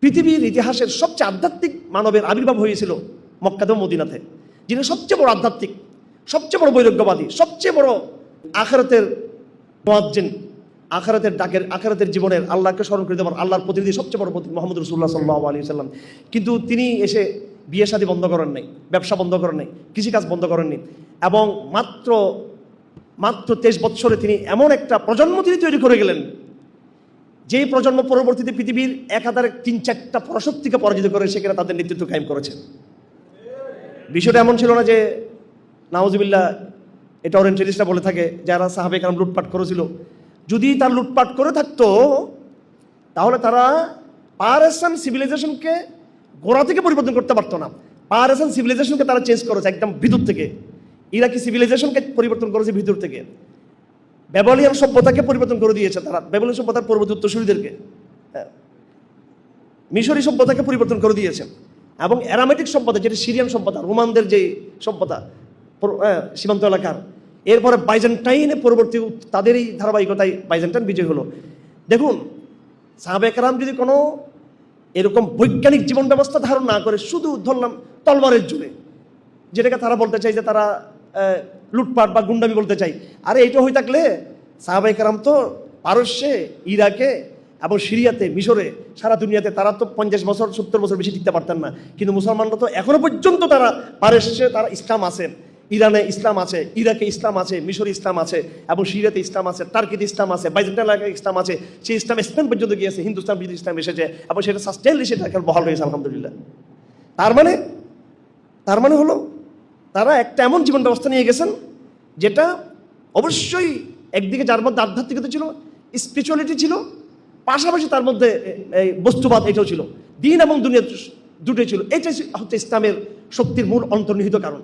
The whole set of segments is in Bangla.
পৃথিবীর ইতিহাসের সবচেয়ে আধ্যাত্মিক মানবের আবির্ভাব হয়েছিল মক্কাতে ও মদিনাতে, যিনি সবচেয়ে বড় আধ্যাত্মিক, সবচেয়ে বড় বৈরাগ্যবাদী, সবচেয়ে বড় আখিরাতের মুয়াজ্জিন, আখিরাতের ডাকের, আখিরাতের জীবনের আল্লাহকে স্মরণ করে দেওয়ার আল্লাহর প্রতিনিধি, সবচেয়ে বড় প্রতিনিধি মুহাম্মদ রাসূলুল্লাহ সাল্লাল্লাহু আলাইহি ওয়াসাল্লাম। কিন্তু তিনি এসে বিয়ে শাদী বন্ধ করেন নাই, ব্যবসা বন্ধ করেন নাই, কৃষিকাজ বন্ধ করেননি, এবং মাত্র 23 বৎসরে তিনি এমন একটা প্রজন্ম তিনি তৈরি করে গেলেন, যেই প্রজন্ম পরবর্তীতে পৃথিবীর 1003-4টা পরাশক্তিকে পরাজিত করে সেখানে তাদের নেতৃত্ব কায়েম করেছে। বিষয়টা এমন ছিল না যে নাউজুবিল্লাহ, এটা ওরিয়েন্টালিস্টরা বলে থাকে যারা সাহাবে কেরাম লুটপাট করেছিল, যদি তার লুটপাট করে থাকতো তাহলে তারা পারসিয়ান সিভিলাইজেশনকে গোড়া থেকে পরিবর্তন করতে পারতো না। পারসিয়ান সিভিলাইজেশনকে তারা চেঞ্জ করেছে একদম ভিতর থেকে, ইরাকি সিভিলাইজেশনকে পরিবর্তন করেছে ভিতর থেকে, ব্যাবিলনিয়ান সভ্যতাকে পরিবর্তন করে দিয়েছে তারা, ব্যাবিলনিয়ান সভ্যতার পরবর্তী উত্তরসূরিদেরকে, মিশরী সভ্যতাকে পরিবর্তন করে দিয়েছে, এবং অ্যারামেটিক সভ্যতা যেটা সিরিয়ান সভ্যতা, রোমানদের যে সভ্যতা সীমান্ত এলাকার, এরপরে বাইজেন্টাইনে পরবর্তী তাদেরই ধারাবাহিকতায় বাইজেন্টাইন বিজয় হলো। দেখুন, সাহাবে কেরাম যদি কোনো এরকম বৈজ্ঞানিক জীবন ব্যবস্থা ধারণ না করে শুধু ধরলাম তলবারের জোরে, যেটাকে তারা বলতে চাই যে তারা লুটপাট বা গুন্ডামি বলতে চাই, আরে এইটা হয়ে থাকলে সাহাবে কেরাম তো পারস্যে, ইরাকে এবং সিরিয়াতে, মিশরে, সারা দুনিয়াতে তারা তো 50 বছর 70 বছর বেশি টিকতে পারতেন না। কিন্তু মুসলমানরা তো এখনো পর্যন্ত তারা পারস্যে তারা ইসলাম আছে, ইরানে ইসলাম আছে, ইরাকে ইসলাম আছে, মিশরে ইসলাম আছে, এবং সিরিয়াতে ইসলাম আছে, টার্কিতে ইসলাম আছে, বাইজেন্টাইন এলাকায় ইসলাম আছে, সেই ইসলাম স্পেন পর্যন্ত গিয়েছে, হিন্দুস্তান পর্যন্ত ইসলাম এসেছে, এবং সেটা সাস্টেইনলি সেটা এখন বহাল রয়েছে আলহামদুলিল্লাহ। তার মানে হলো তারা একটা এমন জীবন ব্যবস্থা নিয়ে গেছেন যেটা অবশ্যই একদিকে যার মধ্যে আধ্যাত্মিকতা ছিল, স্পিরিচুয়ালিটি ছিল, পাশাপাশি তার মধ্যে এই বস্তুবাদ এটাও ছিল, দিন এবং দুনিয়া দুটোই ছিল। এইটাই হচ্ছে ইসলামের শক্তির মূল অন্তর্নিহিত কারণ।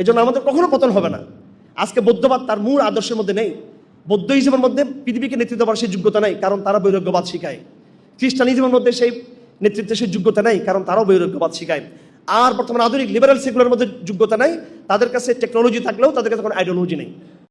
এই জন্য আমাদের কখনো পতন হবে না। আজকে বৌদ্ধবাদ তার মূল আদর্শের মধ্যে নেই, বৌদ্ধ হিসেবের মধ্যে পৃথিবীকে নেতৃত্ব দেওয়ার সেই যোগ্যতা নেই, কারণ তারা বৈরাগ্যবাদ শিখায়। খ্রিস্টানিজমের মধ্যে সেই নেতৃত্বের সেই যোগ্যতা নেই, কারণ তারাও বৈরাগ্যবাদ শিখায়। আর বর্তমানে আধুনিক লিবারাল সেকুলার মধ্যে যোগ্যতা নাই, তাদের কাছে টেকনোলজি থাকলেও তাদের কাছে কোনো আইডিওলজি নেই।